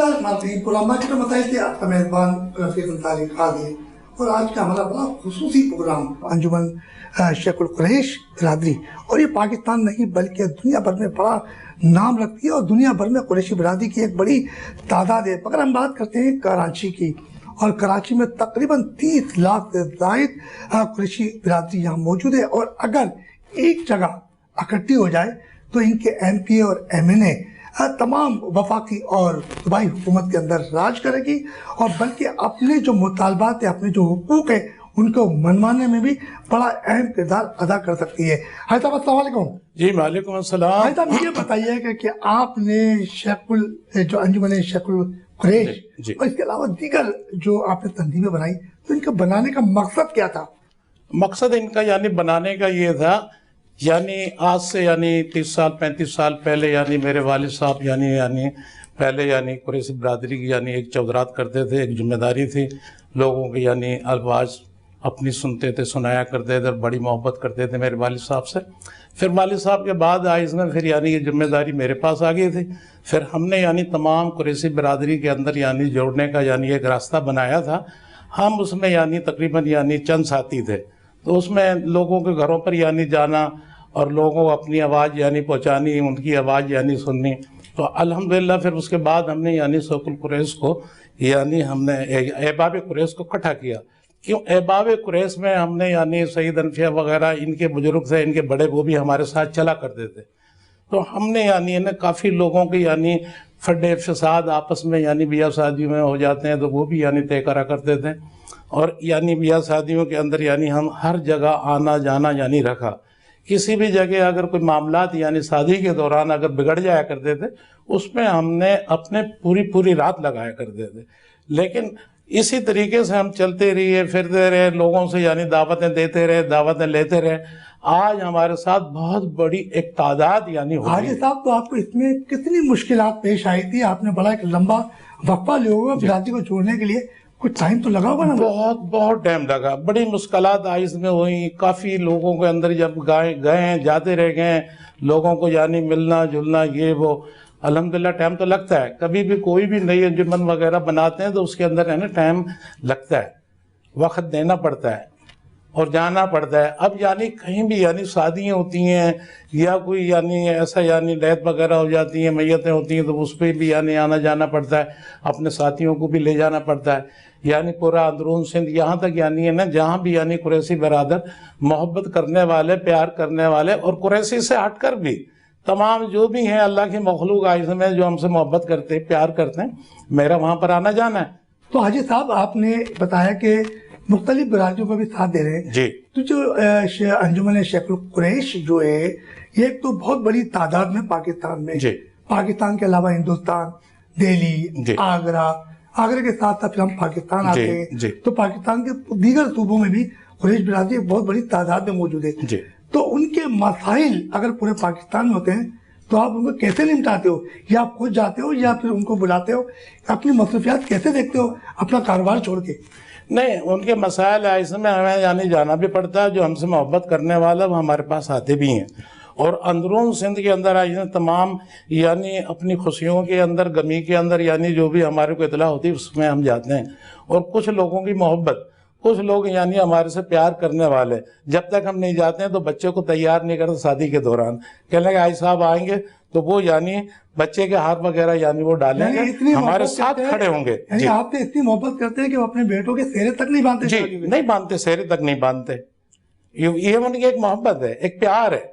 اللہ متعلق آپ کا میزبان رفیق طارق قادری اور آج کا ہمارا بڑا خصوصی پروگرام انجمن شیخ القریش برادری، اور یہ پاکستان نہیں بلکہ دنیا بھر میں بڑا نام رکھتی ہے اور دنیا بھر میں قریشی برادری کی ایک بڑی تعداد ہے۔ مگر ہم بات کرتے ہیں کراچی کی، اور کراچی میں تقریباً 30 لاکھ سے زائد قریشی برادری یہاں موجود ہے، اور اگر ایک جگہ اکٹھی ہو جائے تو ان کے ایم پی اے اور ایم این اے تمام وفاقی اور صوبائی حکومت کے اندر راج کرے گی، اور بلکہ اپنے جو مطالبات ہیں، اپنے جو حقوق ہیں، ان کو منوانے میں بھی بڑا اہم کردار ادا کر سکتی ہے۔ حاج صاحب السلام علیکم۔ جی وعلیکم السلام۔ حاج صاحب یہ بتائیے کہ آپ نے جو انجمن شیخ القریش جی اور اس کے علاوہ دیگر جو آپ نے تنظیمیں بنائی، تو ان کا بنانے کا مقصد کیا تھا؟ مقصد ان کا بنانے کا یہ تھا، آج سے 30 سال 35 سال پہلے میرے والد صاحب پہلے قریشی برادری کی ایک چودرات کرتے تھے، ایک ذمہ داری تھی، لوگوں کی الفاظ اپنی سنتے تھے، سنایا کرتے تھے، بڑی محبت کرتے تھے میرے والد صاحب سے۔ پھر والد صاحب کے بعد اس میں پھر یہ ذمہ داری میرے پاس آ گئی تھی۔ پھر ہم نے تمام قریشی برادری کے اندر جوڑنے کا ایک راستہ بنایا تھا۔ ہم اس میں تقریباً چند ساتھی تھے، تو اس میں لوگوں کے گھروں پر جانا اور لوگوں کو اپنی آواز پہنچانی، ان کی آواز سننی۔ تو الحمدللہ پھر اس کے بعد ہم نے شیخ القریش کو ہم نے احباب قریش کو اکٹھا کیا۔ کیوں احباب قریش میں ہم نے سید انفیہ وغیرہ ان کے بزرگ تھے، ان کے بڑے، وہ بھی ہمارے ساتھ چلا کرتے تھے۔ تو ہم نے کافی لوگوں کی فڈے فساد آپس میں بیاہ شادیوں میں ہو جاتے ہیں، تو وہ بھی طے کرا کرتے تھے۔ اور بیاہ شادیوں کے اندر ہم ہر جگہ آنا جانا رکھا۔ کسی بھی جگہ اگر کوئی معاملات شادی کے دوران اگر بگڑ جایا کرتے تھے، اس میں ہم نے اپنے پوری رات لگایا کرتے تھے۔ لیکن اسی طریقے سے ہم چلتے رہے، پھرتے رہے، لوگوں سے دعوتیں دیتے رہے، دعوتیں لیتے رہے۔ آج ہمارے ساتھ بہت بڑی ایک تعداد ہو حاجی گئی۔ صاحب تو آپ کو اس میں کتنی مشکلات پیش آئی تھی؟ آپ نے بڑا ایک لمبا وقفہ لیا ہوگا برادری کو جوڑنے کے لیے، کچھ ٹائم تو لگا ہوگا نا؟ بہت ٹائم لگا، بڑی مشکلات اس میں ہوئی۔ کافی لوگوں کے اندر جب گئے جاتے رہ گئے، لوگوں کو ملنا جلنا وہ الحمدللہ ٹائم تو لگتا ہے۔ کبھی بھی کوئی بھی نئی انجمن وغیرہ بناتے ہیں تو اس کے اندر ٹائم لگتا ہے، وقت دینا پڑتا ہے اور جانا پڑتا ہے۔ اب کہیں بھی شادیاں ہوتی ہیں یا کوئی ایسا ڈیتھ وغیرہ ہو جاتی ہیں، میتیں ہوتی ہیں، تو اس پہ بھی آنا جانا پڑتا ہے، اپنے ساتھیوں کو بھی لے جانا پڑتا ہے۔ پورا اندرون سندھ یہاں تک جہاں بھی قریشی برادر محبت کرنے والے، پیار کرنے والے، اور قریشی سے ہٹ کر بھی تمام جو بھی ہیں اللہ کی مخلوق میں جو ہم سے محبت کرتے پیار کرتے ہیں، میرا وہاں پر آنا جانا ہے۔ تو حاجی صاحب آپ نے بتایا کہ مختلف برادریوں کا بھی ساتھ دے رہے ہیں۔ جی۔ تو جو انجمن شیخ القریش جو ہے، یہ ایک تو بہت بڑی تعداد میں پاکستان میں، جی۔ پاکستان کے علاوہ ہندوستان، دہلی، آگرہ کے ساتھ پھر ہم پاکستان آتے ہیں، تو پاکستان کے دیگر صوبوں میں بھی قریش برادری ایک بہت بڑی تعداد میں موجود ہے۔ تو ان کے مسائل اگر پورے پاکستان میں ہوتے ہیں تو آپ ان کو کیسے نمٹاتے ہو؟ یا آپ خود جاتے ہو یا پھر ان کو بلاتے ہو؟ اپنی مصروفیات کیسے دیکھتے ہو اپنا کاروبار چھوڑ کے؟ نہیں، ان کے مسائل اس میں ہمیں جانا بھی پڑتا ہے، جو ہم سے محبت کرنے والا وہ ہمارے پاس آتے بھی ہیں۔ اور اندرون سندھ کے اندر تمام اپنی خوشیوں کے اندر، غمی کے اندر جو بھی ہمارے کو اطلاع ہوتی ہے اس میں ہم جاتے ہیں۔ اور کچھ لوگوں کی محبت، کچھ لوگ ہمارے سے پیار کرنے والے، جب تک ہم نہیں جاتے ہیں تو بچے کو تیار نہیں کرتے شادی کے دوران، کہنے لگے آئی صاحب آئیں گے تو وہ بچے کے ہاتھ وغیرہ وہ ڈالیں گے، ہمارے ساتھ کھڑے ہوں گے۔ آپ نے اتنی محبت کرتے ہیں کہ وہ اپنے بیٹوں کے سہرے تک نہیں باندھتے؟ جی، نہیں باندھتے، سہرے تک نہیں باندھتے۔ یہ ان کی ایک محبت ہے، ایک پیار ہے۔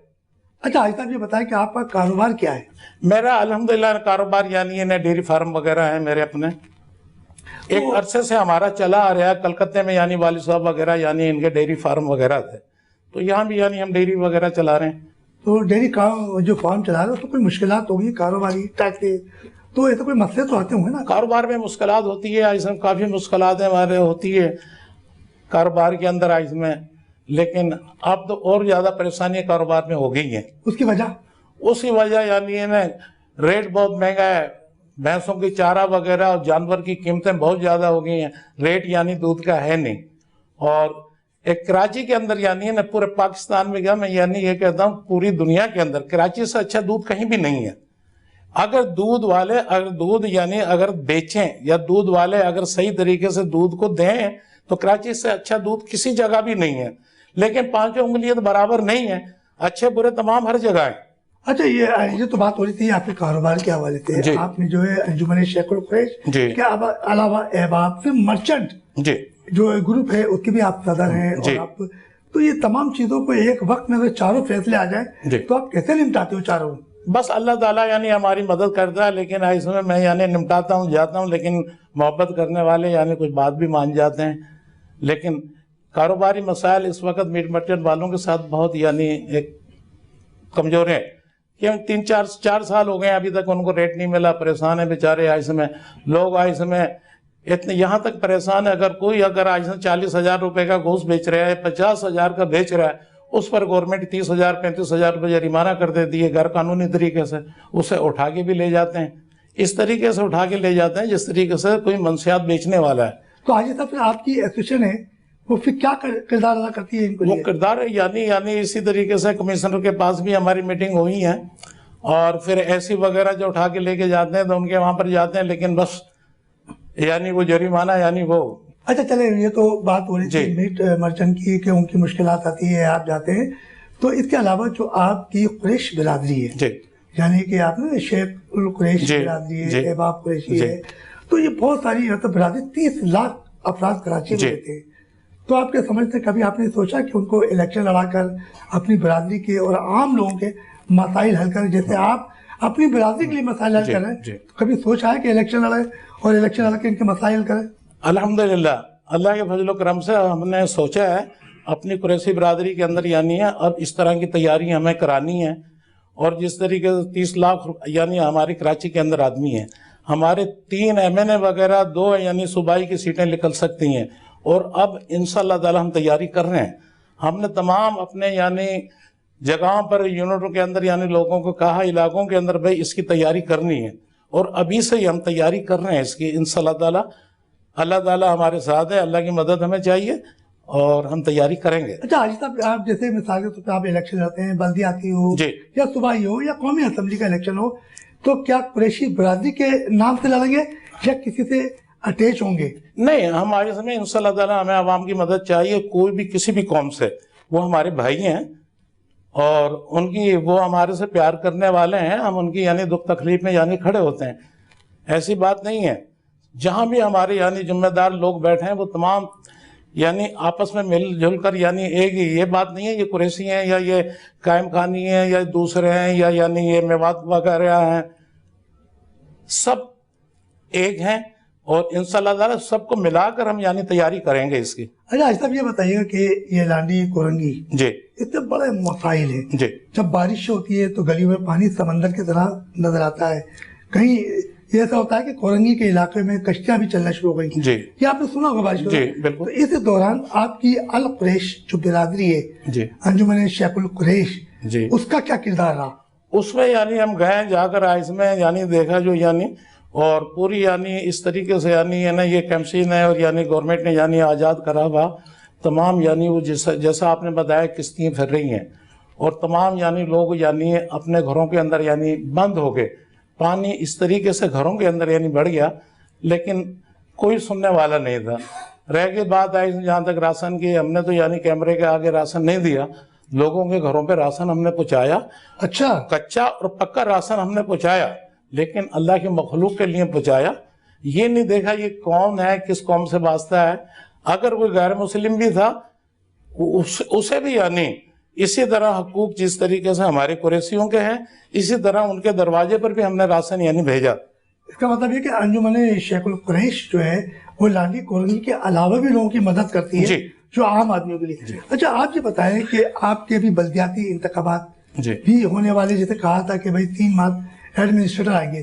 اچھا حاج صاحب یہ بتائیں کہ آپ کا کاروبار کیا ہے؟ میرا الحمدللہ کاروبار ڈیری فارم وغیرہ ہے میرے اپنے، ایک عرصے سے ہمارا چلا آ رہا ہے۔ کلکتے میں والد صاحب وغیرہ ان کے ڈیری فارم وغیرہ تھے، تو یہاں بھی ہم ڈیری وغیرہ چلا رہے ہیں۔ تو ڈیری جو فارم چلا رہے ہو تو کوئی مشکلات ہوگی کاروباری ٹیکس، تو ایسا کوئی مسئلے تو آتے ہوں گے نا؟ کاروبار میں مشکلات ہوتی ہے، اس میں کافی مشکلات ہمارے ہوتی ہے کاروبار کے اندر اس میں، لیکن اب تو اور زیادہ پریشانی کاروبار میں ہو گئی ہیں۔ اس کی وجہ ریٹ بہت مہنگا ہے، بھینسوں کی چارہ وغیرہ اور جانور کی قیمتیں بہت زیادہ ہو گئی ہیں، ریٹ دودھ کا ہے نہیں۔ اور ایک کراچی کے اندر پورے پاکستان میں میں یہ کہتا ہوں پوری دنیا کے اندر کراچی سے اچھا دودھ کہیں بھی نہیں ہے۔ اگر دودھ یعنی اگر بیچیں یا دودھ والے اگر صحیح طریقے سے دودھ کو دیں تو کراچی سے اچھا دودھ کسی جگہ بھی نہیں ہے، لیکن پانچوں انگلیاں تو برابر نہیں ہیں، اچھے برے تمام ہر جگہ ہیں۔ اچھا یہ تو بات ہو رہی تھی آپ کے کاروبار کے حوالے سے، جی آپ نے جو ہے انجمن شیخ القریش جی کے علاوہ احباب سے مرچنٹ جی جو گروپ ہے اس کے بھی آپ صدر ہیں، جی اور آپ تو یہ تمام چیزوں کو ایک وقت میں اگر چاروں فیصلے آ جائیں جی تو آپ کیسے نمٹاتے ہو چاروں؟ بس اللہ تعالیٰ یعنی ہماری مدد کرتا ہے، لیکن اس میں یعنی نمٹاتا ہوں جاتا ہوں، لیکن محبت کرنے والے یعنی کچھ بات بھی مان جاتے ہیں، لیکن کاروباری مسائل اس وقت میٹ مرچنٹ والوں کے ساتھ بہت یعنی ایک کمزور ہیں، کہ 3-4 سال ہو گئے ابھی تک ان کو ریٹ نہیں ملا، پریشان ہیں بیچارے۔ آج میں لوگ آج میں اتنے یہاں تک پریشان ہے، اگر آج 40,000 روپے کا گوشت بیچ رہا ہے، 50,000 کا بیچ رہا ہے، اس پر گورنمنٹ 30,000 35,000 روپے جریمانہ کر دیتی ہے غیر قانونی طریقے سے، اسے اٹھا کے بھی لے جاتے ہیں، اس طریقے سے اٹھا کے لے جاتے ہیں جس طریقے سے کوئی منشیات بیچنے والا ہے۔ تو آج صاحب پھر آپ کی ایسوسیشن ہے وہ پھر کیا کردار ادا کرتی ہے ان کو وہ لیے؟ کردار ہے یعنی اسی طریقے سے کمشنر کے پاس بھی ہماری میٹنگ ہوئی ہے، اور پھر ایسی وغیرہ جو اٹھا کے لے کے جاتے ہیں تو ان کے وہاں پر جاتے ہیں، لیکن بس یعنی وہ جریمانہ یعنی وہ۔ اچھا چلے، یہ تو بات ہو رہی تھی جی میٹ مرچنٹ کی کہ ان کی مشکلات آتی ہے، آپ جاتے ہیں، تو اس کے علاوہ جو آپ کی قریش برادری ہے، جی یعنی کہ آپ نے شیخ القریش جی برادری ہے، جی احباب قریشی جی ہے، تو یہ بہت ساری مطلب برادری 30 لاکھ افراد کراچی میں جی رہتے ہیں، تو آپ کے سمجھتے ہیں کبھی آپ نے سوچا کہ ان کو الیکشن لڑا کر اپنی برادری کے اور عام لوگوں کے مسائل حل کریں، جیسے آپ اپنی برادری کے لیے مسائل حل جی کر رہے ہیں، جی تو کبھی سوچا ہے کہ الیکشن لڑے اور الیکشن لڑ کے ان کے مسائل حل کریں؟ الحمدللہ اللہ کے فضل و کرم سے ہم نے سوچا ہے اپنی قریشی برادری کے اندر یعنی ہے اب اس طرح کی تیاری ہمیں کرانی ہے، اور جس طریقے سے 30 لاکھ یعنی ہماری کراچی کے اندر آدمی ہیں، ہمارے 3 MNA وغیرہ 2 یعنی صوبائی کی سیٹیں نکل سکتی ہیں، اور اب انشاءاللہ تعالی ہم تیاری کر رہے ہیں۔ ہم نے تمام اپنے یعنی جگہوں پر یونٹوں کے اندر یعنی لوگوں کو کہا علاقوں کے اندر بھائی اس کی تیاری کرنی ہے، اور ابھی سے ہی ہم تیاری کر رہے ہیں اس کی انشاءاللہ تعالی۔ اللہ تعالیٰ ہمارے ساتھ ہے، اللہ کی مدد ہمیں چاہیے اور ہم تیاری کریں گے۔ اچھا حاجی صاحب، آپ جیسے مثال کے طور پہ آپ الیکشن لڑتے ہیں، بلدیاتی ہو جی یا صوبائی ہو یا قومی اسمبلی کا الیکشن ہو، تو کیا قریشی برادری کے نام سے لڑیں گے یا کسی سے اٹیچ ہوں گے؟ نہیں، ہم آج میں انشاءاللہ تعالیٰ ہمیں عوام کی مدد چاہیے، کوئی بھی کسی بھی قوم سے، وہ ہمارے بھائی ہیں اور ان کی وہ ہمارے سے پیار کرنے والے ہیں، ہم ان کی یعنی دکھ تکلیف میں یعنی کھڑے ہوتے ہیں، ایسی بات نہیں ہے۔ جہاں بھی ہمارے یعنی ذمہ دار لوگ بیٹھے ہیں وہ تمام یعنی آپس میں مل جل کر یعنی ایک ہی، یہ بات نہیں ہے یہ قریشی ہیں یا یہ قائم خانی ہیں یا دوسرے ہیں یا یعنی یہ میوات وغیرہ ہیں، سب ایک ہیں، اور انشاءاللہ تعالی سب کو ملا کر ہم یعنی تیاری کریں گے اس کی۔ اچھا حاجی صاحب، یہ بتائیے گا کہ یہ لانڈی کورنگی جی اتنے بڑے مسائل ہیں، جی جب بارش ہوتی ہے تو گلیوں میں پانی سمندر کی طرح نظر آتا ہے، کہیں یہ ایسا ہوتا ہے کہ کورنگی کے علاقے میں کشتیاں بھی چلنا شروع ہو گئی، جی یہ آپ نے سنا ہوگا بارش جی بالکل۔ تو اس دوران آپ کی القریش جو برادری ہے جی انجمن شیخ القریش، جی اس کا کیا کردار رہا؟ اس میں یعنی ہم گئے جا کر اس میں یعنی دیکھا جو یعنی اور پوری یعنی اس طریقے سے یعنی ہے نا یہ کیمپین ہے، اور یعنی گورنمنٹ نے یعنی آزاد کرا ہوا تمام یعنی وہ جیسا آپ نے بتایا کشتیاں پھر رہی ہیں، اور تمام یعنی لوگ یعنی اپنے گھروں کے اندر یعنی بند ہو گئے، پانی اس طریقے سے گھروں کے اندر یعنی بڑھ گیا، لیکن کوئی سننے والا نہیں تھا۔ رہ گئی بات آئی جہاں تک راشن کی، ہم نے تو یعنی کیمرے کے آگے راشن نہیں دیا، لوگوں کے گھروں پہ راشن ہم نے پہنچایا، اچھا، کچا اور پکا راشن ہم نے پہنچایا، لیکن اللہ کی مخلوق کے لیے پہنچایا، یہ نہیں دیکھا یہ کون ہے کس قوم سے واسطہ ہے۔ اگر کوئی غیر مسلم بھی تھا اسے بھی یعنی اسی طرح حقوق جس طریقے سے ہمارے قریشیوں کے ہیں اسی طرح ان کے دروازے پر بھی ہم نے راشن یعنی بھیجا۔ اس کا مطلب یہ کہ انجمن شیخ القریش جو ہے وہ لانڈی کورنگی کے علاوہ بھی لوگوں کی مدد کرتی ہے جی جو عام آدمیوں کے لیے۔ اچھا آپ یہ بتائیں کہ آپ کے بھی بلدیاتی انتخابات جی بھی ہونے والے، جیسے کہا تھا کہ بھائی 3 ماہ ایڈمنسٹریٹر آئیں گے،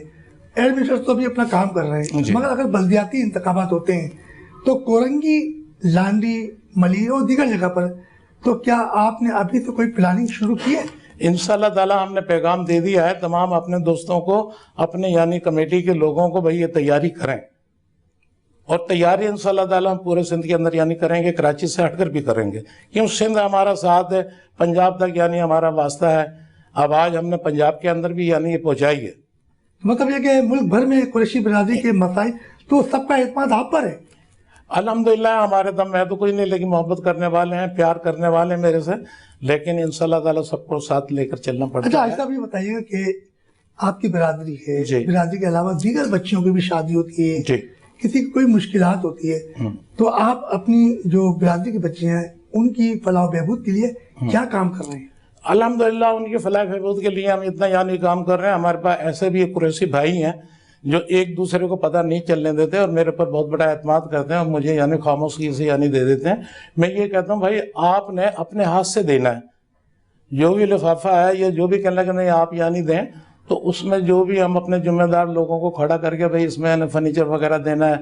ایڈمنسٹریٹر تو بھی اپنا کام کر رہے ہیں، مگر اگر بلدیاتی انتخابات ہوتے ہیں تو کورنگی، لانڈی، ملی اور دیگر جگہ پر تو کیا آپ نے ابھی تو کوئی پلاننگ شروع کی ہے؟ انشاءاللہ تعالیٰ ہم نے پیغام دے دیا ہے تمام اپنے دوستوں کو، اپنے یعنی کمیٹی کے لوگوں کو، بھئی یہ تیاری کریں، اور تیاری انشاءاللہ تعالیٰ ہم پورے سندھ کے اندر یعنی کریں گے، کراچی سے ہٹ کر بھی کریں گے، کیوں سندھ ہمارا ساتھ ہے، پنجاب تک یعنی ہمارا واسطہ ہے، اب آج ہم نے پنجاب کے اندر بھی یعنی یہ پہنچائی ہے۔ مطلب یہ کہ ملک بھر میں قریشی برادری کے مسائل تو سب کا اعتماد آپ پر ہے. الحمدللہ ہمارے دم میں تو کوئی نہیں، لیکن محبت کرنے والے ہیں، پیار کرنے والے ہیں میرے سے، لیکن انشاءاللہ تعالیٰ سب کو ساتھ لے کر چلنا پڑتا ہے. اچھا آج صاحب یہ بتائیے گا کہ آپ کی برادری ہے، جی. برادری کے علاوہ دیگر بچیوں کی بھی شادی ہوتی ہے، جی کسی کی کوئی مشکلات ہوتی ہے، تو آپ اپنی جو برادری کی بچیاں ہیں ان کی فلاح و بہبود کے لیے کیا کام کر رہے ہیں؟ الحمدللہ ان کی فلاح بہبود کے لیے ہم اتنا یعنی کام کر رہے ہیں. ہمارے پاس ایسے بھی قریشی بھائی ہیں جو ایک دوسرے کو پتہ نہیں چلنے دیتے اور میرے پر بہت بڑا اعتماد کرتے ہیں اور مجھے یعنی خاموشی سے یعنی دے دیتے ہیں. میں یہ کہتا ہوں بھائی آپ نے اپنے ہاتھ سے دینا ہے، جو بھی لفافہ ہے یا جو بھی کہنے لگے نہیں آپ یعنی دیں، تو اس میں جو بھی ہم اپنے ذمہ دار لوگوں کو کھڑا کر کے بھائی اس میں فرنیچر وغیرہ دینا ہے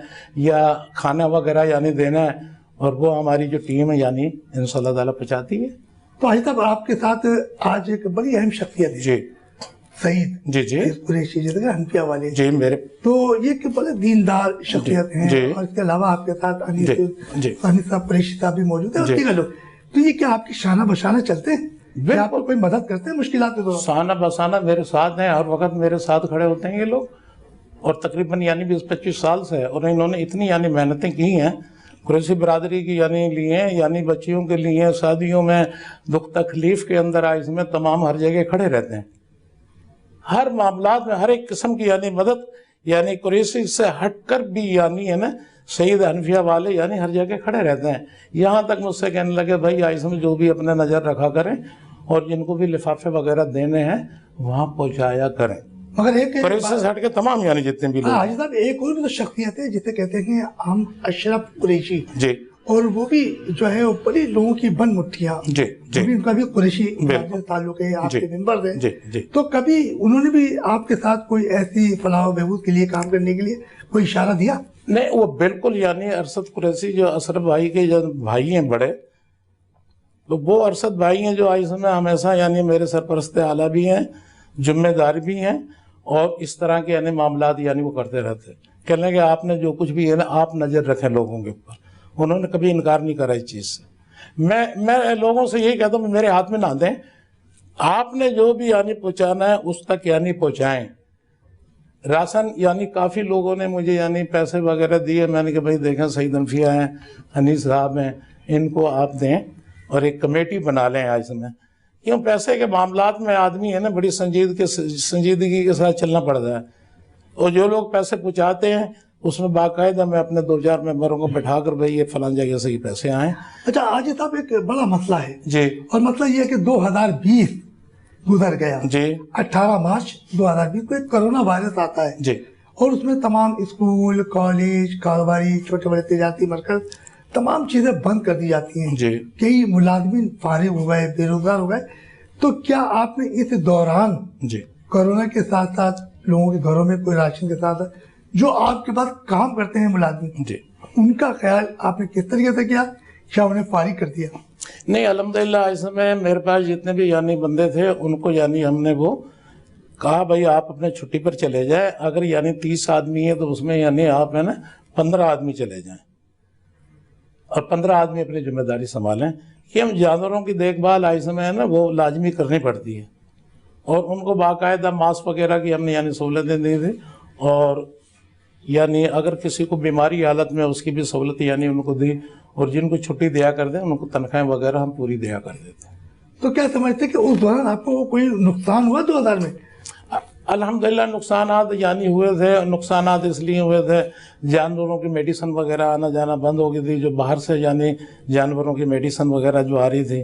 یا کھانا وغیرہ یعنی دینا ہے، اور وہ ہماری جو ٹیم ہے یعنی انشاءاللہ تعالیٰ پہنچاتی ہے. تو آج صاحب آپ کے ساتھ آج ایک بڑی اہم شخصیت ہے، جی سعید جی جی قریشی جیسے کہ حنفیہ والے، جی میرے تو یہ کہ بڑے دیندار شخصیت ہیں، جی. اور اس کے علاوہ آپ کے ساتھ انیس جی. صاحب قریشی صاحب بھی موجود ہیں اور جی. دیگر لوگ. تو یہ کیا آپ کی شانہ بشانہ چلتے ہیں؟ بالکل. آپ کو کوئی مدد کرتے ہیں مشکلات کے دوران؟ سانہ بسانہ میرے ساتھ ہیں، ہر وقت میرے ساتھ کھڑے ہوتے ہیں یہ لوگ، اور تقریباً یعنی 20-25 سال سے، اور انہوں نے اتنی یعنی محنتیں کی ہیں قریشی برادری کی یعنی لیے، یعنی بچیوں کے لیے، شادیوں میں، دکھ تکلیف کے اندر آئے، اس میں تمام ہر جگہ کھڑے رہتے ہیں. ہر معاملات میں ہر ایک قسم کی یعنی مدد، یعنی قریشی سے ہٹ کر بھی یعنی ہے نا سعید حنفیہ والے یعنی ہر جگہ کھڑے رہتے ہیں. یہاں تک مجھ سے کہنے لگے بھائی آئس میں جو بھی اپنے نظر رکھا کریں اور جن کو بھی لفافے وغیرہ دینے ہیں وہاں پہنچایا کریں. مگر ایک قریشی سے ہٹ کے تمام یعنی جتنے بھی لوگ. حاجی صاحب ایک اور بھی تو شخصیت ہے جسے کہتے ہیں ہم اشرف قریشی، جی اور وہ بھی جو ہے وہ بڑی لوگوں کی بن مٹھیاں، جی جی ان کا بھی قریشی بالکل. تعلق ہے، آپ جی. کے ممبر ہیں. جی جی تو کبھی انہوں نے بھی آپ کے ساتھ کوئی ایسی فلاح و بہبود کے لیے کام کرنے کے لیے کوئی اشارہ دیا؟ نہیں، وہ بالکل یعنی ارشد قریشی جو اشرف بھائی کے جو بھائی ہیں بڑے، تو وہ ارشد بھائی ہیں جو آئس میں ہمیشہ یعنی میرے سرپرست اعلیٰ بھی ہیں، ذمہ دار بھی ہیں، اور اس طرح کے یعنی معاملات یعنی وہ کرتے رہتے ہیں. کہنے کہ آپ نے جو کچھ بھی ہے نا آپ نظر رکھیں لوگوں کے اوپر. انہوں نے کبھی انکار نہیں کرا اس چیز سے. میں لوگوں سے یہی کہتا ہوں میرے ہاتھ میں نہ دیں، آپ نے جو بھی یعنی پہنچانا ہے اس تک یعنی پہنچائیں. راشن یعنی کافی لوگوں نے مجھے یعنی پیسے وغیرہ دیے، میں نے کہا بھائی دیکھیں سعید حنفیہ ہیں، انیس صاحب ہیں، ان کو آپ دیں اور ایک کمیٹی بنا لیں آج میں. کیوں پیسے کے معاملات میں آدمی ہے نا بڑی سنجیدگی کے ساتھ چلنا پڑتا ہے، اور جو لوگ پیسے پہنچاتے ہیں اس میں باقاعدہ میں اپنے 2-4 ممبروں کو بٹھا کر بھائی یہ فلاں جگہ سے یہ پیسے آئیں. اچھا آج صاحب ایک بڑا مسئلہ ہے جی اور مسئلہ یہ ہے کہ 2020 گزر گیا، جی 18 مارچ 2020 کو ایک کرونا وائرس آتا ہے، جی اور اس میں تمام اسکول، کالج، کاروباری، چھوٹے بڑے تجارتی مرکز، تمام چیزیں بند کر دی جاتی ہیں. جی کئی ملازمین فارغ ہو گئے، بے روزگار ہو گئے. تو کیا آپ نے اس دوران جی کورونا کے ساتھ ساتھ لوگوں کے گھروں میں کوئی راشن کے ساتھ جو آپ کے پاس کام کرتے ہیں ملازمین، جی ان کا خیال آپ نے کس طریقے سے کیا؟ کیا انہیں فارغ کر دیا؟ نہیں، الحمدللہ اس میں میرے پاس جتنے بھی یعنی بندے تھے ان کو یعنی ہم نے وہ کہا بھائی آپ اپنے چھٹی پر چلے جائیں. اگر یعنی 30 آدمی ہے تو اس میں یعنی آپ ہے نا 15 آدمی چلے جائیں اور 15 آدمی اپنی ذمہ داری سنبھالیں. کہ ہم جانوروں کی دیکھ بھال آئس میں ہے نا وہ لازمی کرنی پڑتی ہے، اور ان کو باقاعدہ ماسک وغیرہ کی ہم نے یعنی سہولتیں دی تھی، اور یعنی اگر کسی کو بیماری حالت میں اس کی بھی سہولت یعنی ان کو دی، اور جن کو چھٹی دیا کر دیں ان کو تنخواہیں وغیرہ ہم پوری دیا کر دیتے ہیں. تو کیا سمجھتے کہ اس دوران آپ کو کوئی نقصان ہوا 2000 میں؟ الحمدللہ نقصانات یعنی ہوئے تھے. نقصانات اس لیے ہوئے تھے جانوروں کی میڈیسن وغیرہ آنا جانا بند ہو گئی تھی، جو باہر سے یعنی جانوروں کی میڈیسن وغیرہ جو آ رہی تھی،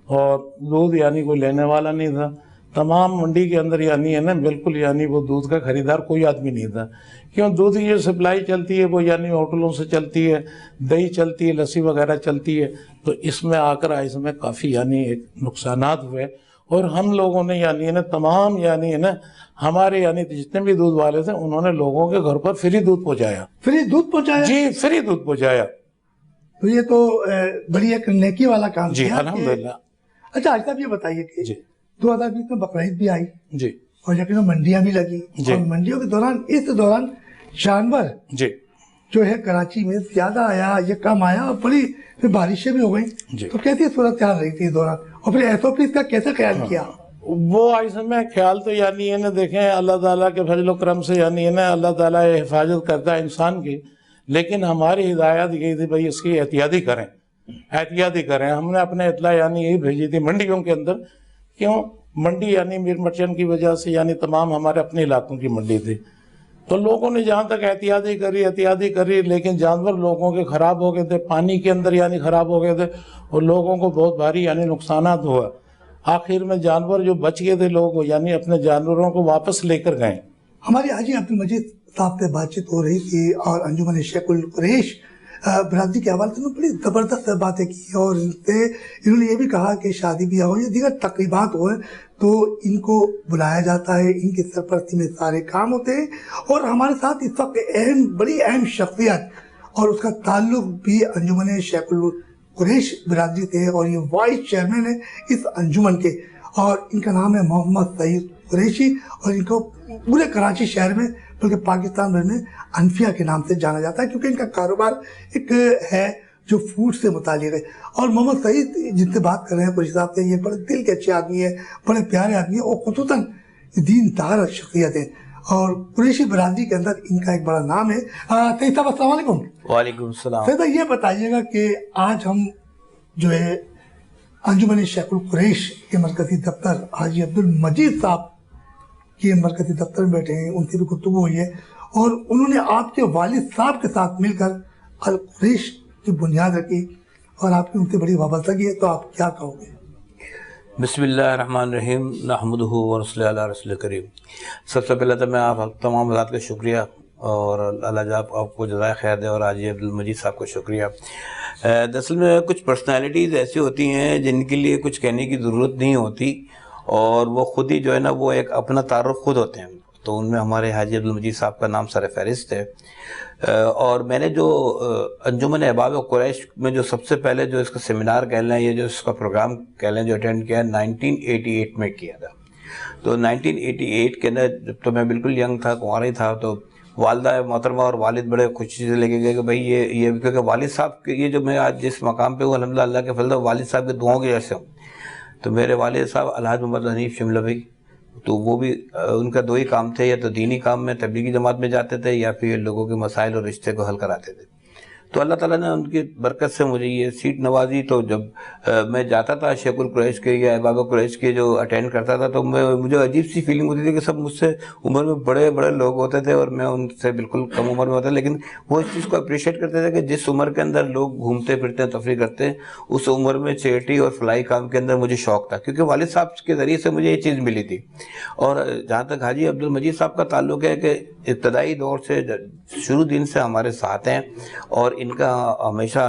اور دودھ یعنی کوئی لینے والا نہیں تھا. تمام منڈی کے اندر یعنی ہے نا بالکل یعنی وہ دودھ کا خریدار کوئی آدمی نہیں تھا. کیوں دودھ کی جو سپلائی چلتی ہے وہ یعنی ہوٹلوں سے چلتی ہے، دہی چلتی ہے، لسی وغیرہ چلتی ہے. تو اس میں آ کر اس میں کافی یعنی ایک نقصانات ہوئے، اور ہم لوگوں نے یعنی نا تمام یعنی ہے نا ہمارے یعنی جتنے بھی دودھ والے تھے انہوں نے لوگوں کے گھر پر فری دودھ پہنچایا. فری دودھ پہنچایا؟ جی فری دودھ پہنچایا. تو یہ تو بڑی ایک نیکی والا کام جی کیا. الحمدللہ. اچھا آج صاحب یہ بتائیے کہ جی 2020 میں بقرعید بھی آئی، جی اور یقیناً منڈیاں بھی لگی، جی. اور منڈیوں کے دوران اس دوران جانور جی جو ہے کراچی میں زیادہ آیا یا کم آیا، اور بڑی پھر بارشیں بھی ہو گئیں. جی. تو کیسی صورتحال رہی تھی اس دوران، اور پھر SOPs کا کیسے خیال کیا؟ وہ ایسے میں خیال تو یعنی انہیں دیکھیں اللہ تعالیٰ کے فضل و کرم سے یعنی انہیں اللہ تعالیٰ حفاظت کرتا ہے انسان کی، لیکن ہماری ہدایت یہی تھی بھائی اس کی احتیاطی کریں، احتیاطی کریں۔ ہم نے اپنے اطلاع یعنی یہی بھیجی تھی منڈیوں کے اندر، کیوں منڈی یعنی میر مرچنٹ کی وجہ سے یعنی تمام ہمارے اپنے علاقوں کی منڈی تھی، تو لوگوں نے جہاں تک احتیاطی کری لیکن جانور لوگوں کے خراب ہو گئے تھے، پانی کے اندر یعنی خراب ہو گئے تھے اور لوگوں کو بہت بھاری یعنی نقصانات ہوا۔ آخر میں جانور جو بچ گئے تھے لوگ یعنی اپنے جانوروں کو واپس لے کر گئے۔ ہماری حاجی عبدالمجید صاحب سے بات چیت ہو رہی تھی اور انجمن شیخ القریش برادری کے حوالے سے انہوں نے بڑی زبردست باتیں کی اور انہوں نے یہ بھی کہا کہ شادی بیاہ ہو یا دیگر تقریبات ہو تو ان کو بلایا جاتا ہے، ان کی سرپرستی میں سارے کام ہوتے ہیں، اور ہمارے ساتھ اس وقت بڑی اہم شخصیت اور اس کا تعلق بھی انجمن شیخ القریش برادری سے، اور یہ وائس چیئرمین ہے اس انجمن کے، اور ان کا نام ہے محمد سعید قریشی، اور ان کو پورے کراچی شہر میں بلکہ پاکستان بھر میں انفیہ کے نام سے جانا جاتا ہے، کیونکہ ان کا کاروبار ایک ہے جو فوڈ سے متعلق ہے۔ اور محمد سعید جن سے بات کر رہے ہیں قریشی صاحب سے، یہ بڑے دل کے اچھے آدمی ہیں، بڑے پیارے آدمی ہیں، اور خصوصاً دین دار شخصیت ہیں، اور قریشی برادری کے اندر ان کا ایک بڑا نام ہے۔ سعید صاحب السلام علیکم۔ وعلیکم السلام۔ سعید صاحب یہ بتائیے گا کہ آج ہم جو ہے انجمن شیخ القریش کے مرکزی دفتر حاجی عبدالمجید صاحب کے مرکزی دفتر میں بیٹھے ہیں، ان سے بھی گفتگو ہوئی ہے، اور انہوں نے آپ کے والد صاحب کے ساتھ مل کر القریش کی بنیاد رکھی، اور آپ کی ان سے بڑی وابستگی ہے، تو آپ کیا کہو گے؟ بسم اللہ الرحمن الرحیم، نحمدہ ونصلی علی رسول کریم۔ سب سے پہلے تو میں آپ تمام حضرات کا شکریہ، اور اللہ جاب آپ کو جزائے خیر دے، اور حاجی عبدالمجید صاحب کو شکریہ۔ دراصل میں کچھ پرسنالٹیز ایسی ہوتی ہیں جن کے لیے کچھ کہنے کی ضرورت نہیں ہوتی، اور وہ خود ہی جو ہے نا وہ ایک اپنا تعارف خود ہوتے ہیں، تو ان میں ہمارے حاجی عبدالمجید صاحب کا نام سر فہرست ہے۔ اور میں نے جو انجمن احباب قریش میں جو سب سے پہلے جو اس کا سیمینار کہہ لیں، یہ جو اس کا پروگرام کہہ لیں جو اٹینڈ کیا ہے 1988 میں کیا تھا۔ تو 1988 کے اندر جب تو میں بالکل ینگ تھا، کنوارا ہی تھا، تو والدہ محترمہ اور والد بڑے خوشی سے لے کے گئے کہ بھائی یہ کیونکہ والد صاحب کے یہ جو میں آج جس مقام پہ ہوں الحمدللہ اللہ کے فضل ہے، والد صاحب کے دعاؤں کی وجہ سے ہوں۔ تو میرے والد صاحب الحاج محمد حنیف شملہ بھائی، تو وہ بھی ان کا دو ہی کام تھے، یا تو دینی کام میں تبلیغی جماعت میں جاتے تھے، یا پھر لوگوں کے مسائل اور رشتے کو حل کراتے تھے۔ تو اللہ تعالیٰ نے ان کی برکت سے مجھے یہ سیٹ نوازی۔ تو جب میں جاتا تھا شیخ القریش کے یا احباب قریش کے جو اٹینڈ کرتا تھا، تو مجھے عجیب سی فیلنگ ہوتی تھی کہ سب مجھ سے عمر میں بڑے بڑے لوگ ہوتے تھے، اور میں ان سے بالکل کم عمر میں ہوتا، لیکن وہ اس چیز کو اپریشیٹ کرتے تھے کہ جس عمر کے اندر لوگ گھومتے پھرتے ہیں، تفریح کرتے ہیں، اس عمر میں چیریٹی اور فلاحی کام کے اندر مجھے شوق تھا، کیونکہ والد صاحب کے ذریعے سے مجھے یہ چیز ملی تھی۔ اور جہاں تک حاجی عبدالمجید صاحب کا تعلق ہے کہ ابتدائی دور سے شروع دن سے ہمارے ساتھ ہیں، اور ان کا ہمیشہ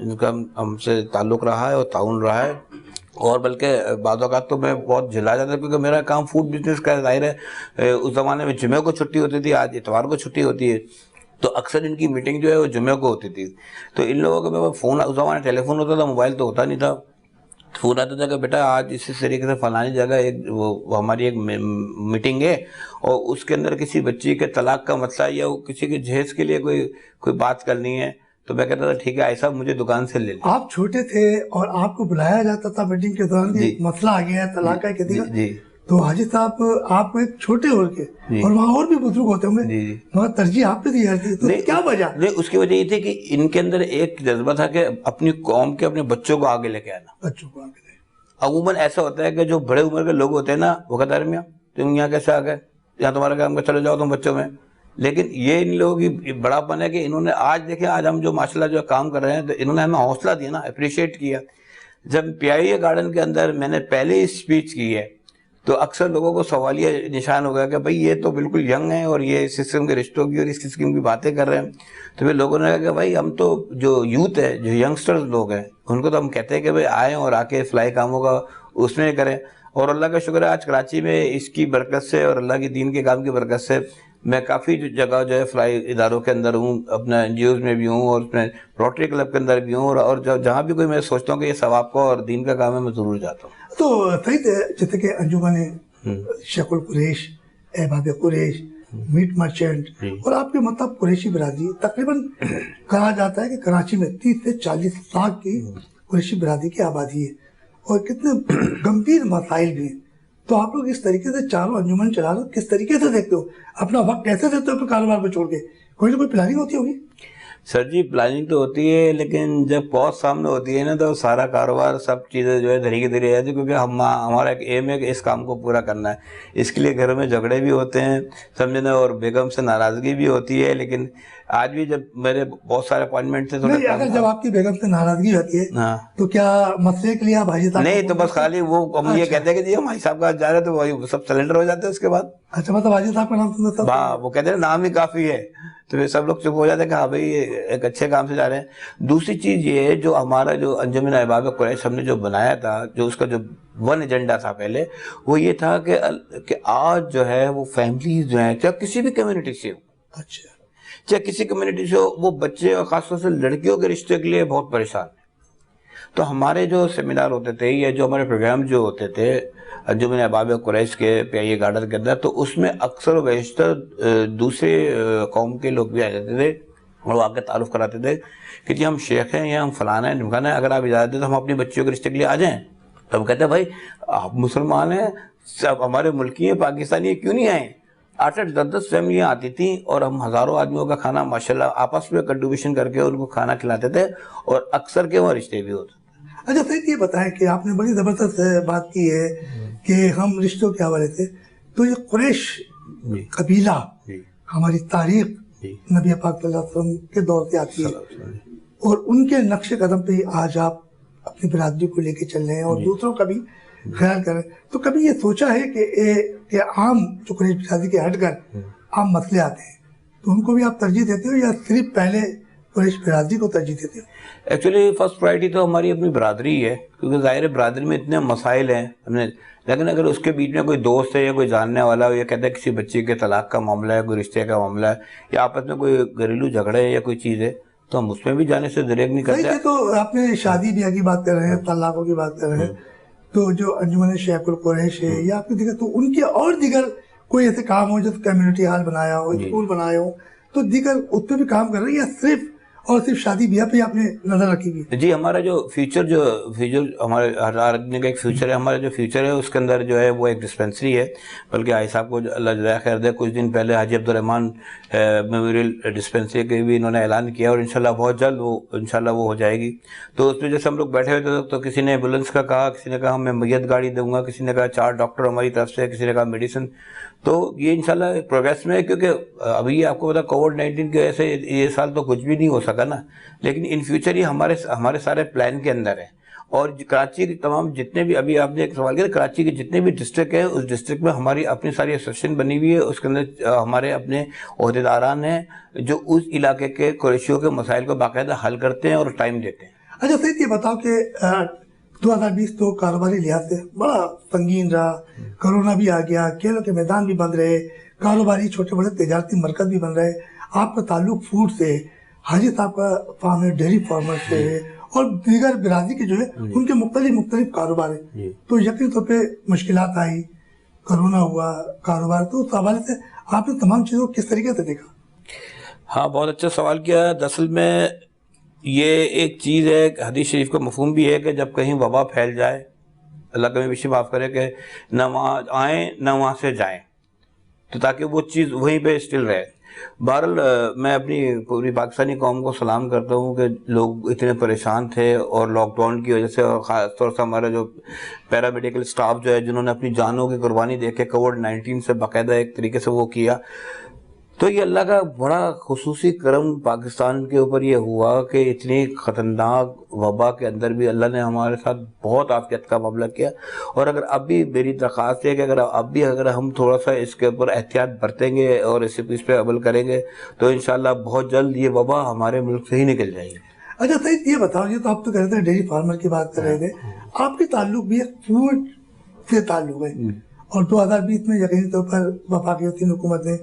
ان کا ہم سے تعلق رہا ہے اور تعاون رہا ہے، اور بلکہ بعض اوقات تو میں بہت جھلا جاتا کیونکہ میرا کام فوڈ بزنس کا ظاہر ہے۔ اس زمانے میں جمعہ کو چھٹی ہوتی تھی، آج اتوار کو چھٹی ہوتی ہے، تو اکثر ان کی میٹنگ جو ہے وہ جمعہ کو ہوتی تھی۔ تو ان لوگوں کا میں فون، اس زمانے ٹیلی فون ہوتا تھا، موبائل تو ہوتا نہیں تھا، فون آتا تھا کہ بیٹا آج اسی طریقے سے فلانی جگہ ایک وہ ہماری ایک میٹنگ ہے، اور اس کے اندر کسی بچی کے طلاق کا مسئلہ یا کسی کے جہیز کے لیے کوئی بات کرنی ہے۔ تو میں کہتا تھا ٹھیک ہے ایسا مجھے دکان سے لے لیں۔ آپ چھوٹے تھے اور آپ کو بلایا جاتا تھا میٹنگ کے دوران کہ مسئلہ آ گیا ہے طلاق کا کسی کا، تو حاجی صاحب آپ ایک چھوٹے ہو کے، اور وہاں اور بھی بزرگ ہوتے ہوں گے، مگر ترجیح آپ پہ دی جاتی ہے، تو کیا وجہ؟ نہیں، اس کی وجہ یہ تھی کہ ان کے اندر ایک جذبہ تھا کہ اپنی قوم کے اپنے بچوں کو آگے لے کے آنا۔ بچوں کو آگے لے، عموماً ایسا ہوتا ہے کہ جو بڑے عمر کے لوگ ہوتے ہیں نا، وہ کہتے ہیں میاں تم یہاں کیسے آ گئے، یہاں تمہارا کام کا، چلے جاؤ تم بچوں میں۔ لیکن یہ ان لوگوں کی بڑا پن ہے کہ انہوں نے آج دیکھیں، آج ہم جو ماشاءاللہ جو کام کر رہے ہیں، تو انہوں نے ہمیں حوصلہ دیا نا، اپریشیٹ کیا۔ جب PIA گارڈن کے اندر میں نے پہلے اسپیچ کی ہے، تو اکثر لوگوں کو سوالیہ نشان ہو گیا کہ بھائی یہ تو بالکل ینگ ہیں، اور یہ اس قسم کے رشتوں کی اور اس قسم کی باتیں کر رہے ہیں۔ تو پھر لوگوں نے کہا کہ بھائی ہم تو جو یوتھ ہے، جو ینگسٹرز لوگ ہیں، ان کو تو ہم کہتے ہیں کہ بھائی آئیں اور آ کے فلاحی کاموں کا اس میں کریں۔ اور اللہ کا شکر ہے آج کراچی میں اس کی برکت سے اور اللہ کی دین کے کام کی برکت سے میں کافی جگہ جو ہے فلاحی اداروں کے اندر ہوں، اپنا NGOs میں بھی ہوں، اور اس میں روٹری کلب کے اندر بھی ہوں، اور جہاں بھی کوئی میں سوچتا ہوں کہ یہ ثواب کا اور دین کا کام ہے، میں ضرور جاتا ہوں۔ تو صحیح ہے، جیسے کہ انجمن شیخ القریش، احباب قریش، میٹ مرچنٹ، اور آپ کے مطلب قریشی برادری، تقریباً کہا جاتا ہے کہ کراچی میں 30 سے 40 لاکھ کی قریشی برادری کی آبادی ہے، اور کتنے گمبھیر مسائل بھی ہیں۔ تو آپ لوگ اس طریقے سے چاروں انجمن چلا رہے ہو، کس طریقے سے دیکھتے ہو اپنا وقت، کیسے دیتے ہو اپنے کاروبار کو چھوڑ کے؟ کوئی نہ کوئی پلاننگ ہوتی ہوگی؟ سر جی پلاننگ تو ہوتی ہے، لیکن جب پوسٹ سامنے ہوتی ہے نا تو سارا کاروبار سب چیزیں جو ہے دھیرے دھیرے جاتی ہے، کیونکہ ہمارا ایک ایم ہے کہ اس کام کو پورا کرنا ہے. اس کے لیے گھر میں جھگڑے بھی ہوتے ہیں سمجھنا، اور بیگم سے ناراضگی بھی ہوتی ہے. لیکن آج بھی جب میرے بہت سارے اپوائنٹمنٹ تھے نہیں، اگر جب آپ کی بیگم سے ناراضگی ہوتی ہے ہاں تو کیا مسئلے کے لیے آپ حاجی صاحب؟ نہیں، تو بس خالی وہ ہم یہ کہتے ہیں کہ جی ہم حاجی صاحب کا جا رہے ہیں، تو وہی سب سلنڈر ہو جاتے ہیں اس کے بعد. اچھا، مطلب حاجی صاحب کا نام سنتا تھا؟ ہاں، وہ کہتے ہیں نام ہی کافی ہے، تو پھر سب لوگ چپ ہو جاتے ہیں کہ ہاں بھائی ایک اچھے کام سے جا رہے ہیں. دوسری چیز یہ ہے، جو ہمارا جو انجمن احباب قریش ہم نے جو بنایا تھا، جو اس کا جو ون ایجنڈا تھا پہلے، وہ یہ تھا کہ آج جو ہے وہ فیملیز جو ہیں، چاہے کسی بھی کمیونٹی سے ہو، اچھا، چاہے کسی کمیونٹی سے ہو، وہ بچے اور خاص طور سے لڑکیوں کے رشتے کے لیے بہت پریشان ہیں. تو ہمارے جو سیمینار ہوتے تھے یا جو ہمارے پروگرام جو ہوتے تھے انجمن احباب قریش کے PIA گارڈن کے اندر، تو اس میں اکثر و بیشتر دوسرے قوم کے لوگ بھی آ جاتے تھے اور وہ آ کے تعارف کراتے تھے کہ جی ہم شیخ ہیں یا ہم فلانا ہیں ڈھمکانا ہے، اگر آپ اجازت دیں تو ہم اپنی بچیوں کے رشتے کے لیے آ جائیں. تو ہم کہتے ہیں بھائی آپ مسلمان ہیں، سب ہمارے ملکی ہیں، پاکستانی ہیں، کیوں نہیں آئیں؟ 8-8 10-10 فیملیاں آتی تھیں اور ہم ہزاروں آدمیوں کا کھانا ماشاءاللہ آپس میں کنٹریبیوشن کر کے ان کو کھانا کھلاتے تھے، اور اکثر کے وہاں رشتے بھی ہوتے. اچھا سید، یہ بتائیں کہ آپ نے بڑی زبردست بات کی ہے کہ ہم رشتوں کے حوالے سے، تو یہ قریش جی قبیلہ جی ہماری تاریخ جی نبی پاک صلی اللہ علیہ وسلم کے دور سے آتی ہے، اور ان کے نقش قدم پہ ہی آج آپ اپنی برادری کو لے کے چل رہے ہیں اور دوسروں کا بھی خیال کر رہے ہیں. تو کبھی یہ سوچا ہے کہ عام جو قریش برادری کے ہٹ کر عام مسئلے آتے ہیں تو ان کو بھی آپ ترجیح دیتے ہو، یا صرف پہلے قریش برادری کو ترجیح دیتے ہو؟ ایکچولی فرسٹ پرائرٹی تو ہماری اپنی برادری ہے، کیونکہ ظاہر ہے برادری میں اتنے مسائل ہیں ہم نے. لیکن اگر اس کے بیچ میں کوئی دوست ہے یا کوئی جاننے والا ہو، یا کہتا ہے کسی بچے کے طلاق کا معاملہ ہے، کوئی رشتے کا معاملہ ہے، یا آپس میں کوئی گھریلو جھگڑے ہے یا کوئی چیز ہے، تو ہم اس میں بھی جانے سے دریغ نہیں کرتے. صحیح. تو آپ نے شادی بیاہ کی بات کر رہے ہیں، طلاقوں کی بات کر رہے ہیں، تو جو انجمن شیخ القریش ہے یا آپ کی دیگر، تو ان کے اور دیگر کوئی ایسے کام ہو جیسے کمیونٹی ہال بنایا ہو، اسکول بنائے ہو، تو دیگر اس پہ بھی کام کر رہے ہیں، یا صرف اور صرف شادی بیاہ پہ آپ نے نظر رکھی ہوئی؟ جی ہمارا جو فیوچر ہمارے ہر آدمی کا ایک فیوچر ہے. ہمارا جو فیوچر ہے اس کے اندر جو ہے وہ ایک ڈسپینسری ہے. بلکہ حاجی صاحب کو اللہ جزائے خیر دے، کچھ دن پہلے حاجی عبدالرحمن میموریل ڈسپینسری کے بھی انہوں نے اعلان کیا، اور انشاءاللہ بہت جلد وہ انشاءاللہ وہ ہو جائے گی. تو اس میں جیسے ہم لوگ بیٹھے ہوئے تھے تو کسی نے ایمبولینس کا کہا، کسی نے کہا میں میت گاڑی دوں گا، کسی نے کہا 4 ڈاکٹر ہماری طرف سے، کسی نے کہا میڈیسن. تو یہ انشاءاللہ پروگریس میں ہے، کیونکہ ابھی آپ کو پتا کووڈ-19 کی وجہ سے یہ سال تو کچھ بھی نہیں ہو سکا نا، لیکن ان فیوچر یہ ہمارے سارے پلان کے اندر ہے. اور کراچی کے تمام جتنے بھی، ابھی آپ نے ایک سوال کیا، کراچی کے جتنے بھی ڈسٹرکٹ ہیں، اس ڈسٹرکٹ میں ہماری اپنی ساری ایسوسیشن بنی ہوئی ہے. اس کے اندر ہمارے اپنے عہدیداران ہیں جو اس علاقے کے قریشیوں کے مسائل کو باقاعدہ حل کرتے ہیں اور ٹائم دیتے ہیں. اچھا سید، یہ بتاؤ کہ 2020 تو کاروباری لحاظ سے بڑا سنگین رہا، کرونا بھی آ گیا، کھیلوں کے میدان بھی بند رہے، کاروباری چھوٹے بڑے تجارتی مرکز بھی بن رہے. آپ کا تعلق فوڈ سے، حاجی صاحب کا فارم ہے ڈیری فارمر سے، اور دیگر برادری کے جو ہے ان کے مختلف کاروبار ہیں. تو یقینی طور پہ مشکلات آئی، کرونا ہوا، کاروبار، تو اس حوالے سے آپ نے تمام چیزوں کو کس طریقے سے دیکھا؟ ہاں بہت اچھا سوال کیا. دراصل میں یہ ایک چیز ہے، حدیث شریف کا مفہوم بھی ہے کہ جب کہیں وبا پھیل جائے، اللہ کبھی بیشی معاف کرے، کہ نہ وہاں آئیں نہ وہاں سے جائیں، تو تاکہ وہ چیز وہیں پہ اسٹل رہے. بہرحال میں اپنی پوری پاکستانی قوم کو سلام کرتا ہوں کہ لوگ اتنے پریشان تھے، اور لاک ڈاؤن کی وجہ سے، اور خاص طور سے ہمارا جو پیرامیڈیکل سٹاف جو ہے جنہوں نے اپنی جانوں کی قربانی دے کے کووڈ-19 سے باقاعدہ ایک طریقے سے وہ کیا. تو یہ اللہ کا بڑا خصوصی کرم پاکستان کے اوپر یہ ہوا کہ اتنی خطرناک وبا کے اندر بھی اللہ نے ہمارے ساتھ بہت عافیت کا معاملہ کیا. اور اگر اب بھی میری درخواست ہے کہ اگر ہم تھوڑا سا اس کے اوپر احتیاط برتیں گے اور اس پہ عمل کریں گے تو انشاءاللہ بہت جلد یہ وبا ہمارے ملک سے ہی نکل جائے گی. اچھا سید، یہ بتاؤ، یہ تو آپ تو کہہ رہے تھے ڈیری فارمر کی بات کر رہے تھے، آپ کے تعلق بھی ایک فوڈ سے تعلق ہے، اور 2020 میں یقینی طور پر وفاقی حکومت نے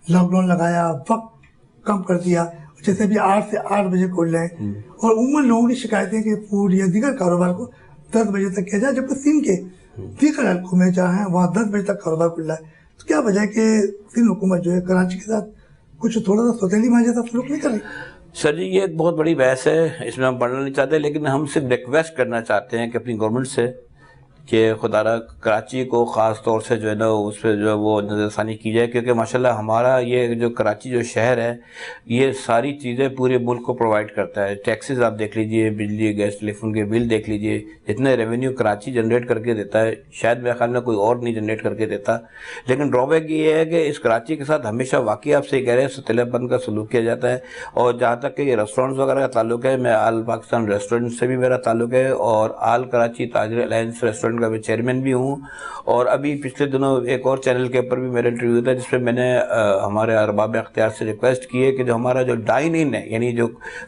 لاک ڈاؤن لگایا، وقت کم کر دیا، جیسے بھی 8 سے 8 بجے کھول رہے ہیں، اور عموماً لوگوں کی شکایتیں کہ فوڈ یا دیگر کاروبار کو 10 بجے تک کیا جائے، جبکہ سندھ کے دیگر علاقوں میں جہاں ہیں وہاں 10 بجے تک کاروبار کھل رہا ہے. تو کیا وجہ ہے کہ سندھ حکومت جو ہے کراچی کے ساتھ کچھ تھوڑا سا سوتیلی ماں جیسا سلوک نہیں کر رہی؟ سر جی یہ ایک بہت بڑی بحث ہے، اس میں ہم پڑھنا نہیں چاہتے، لیکن ہم صرف ریکویسٹ کرنا چاہتے ہیں کہ اپنی گورنمنٹ سے کہ خدا را کراچی کو خاص طور سے جو ہے نا اس پہ جو ہے وہ نظر ثانی کی جائے، کیونکہ ماشاءاللہ ہمارا یہ جو کراچی جو شہر ہے یہ ساری چیزیں پورے ملک کو پرووائڈ کرتا ہے. ٹیکسز آپ دیکھ لیجئے، بجلی گیس ٹیلی فون کے بل دیکھ لیجئے، جتنے ریونیو کراچی جنریٹ کر کے دیتا ہے شاید میرے خیال میں کوئی اور نہیں جنریٹ کر کے دیتا. لیکن ڈرا بیک یہ ہے کہ اس کراچی کے ساتھ ہمیشہ واقعی آپ سے کہہ رہے ہیں ستیلے پن کا سلوک کیا جاتا ہے. اور جہاں تک کہ یہ ریسٹورنٹس وغیرہ کا تعلق ہے، میں آل پاکستان ریسٹورنٹ سے بھی میرا تعلق ہے اور آل کراچی تاجر الائنس ریسٹورنٹ کا میں چیئرمین بھی ہوں. اور ابھی پچھلے دنوں ایک اور چینل کے اوپر بھی میرا انٹرویو تھا جس پہ میں نے ہمارے ارباب اختیار سے ریکویسٹ کی ہے کہ جو ہمارا جو ڈائن ان ہے، یعنی جو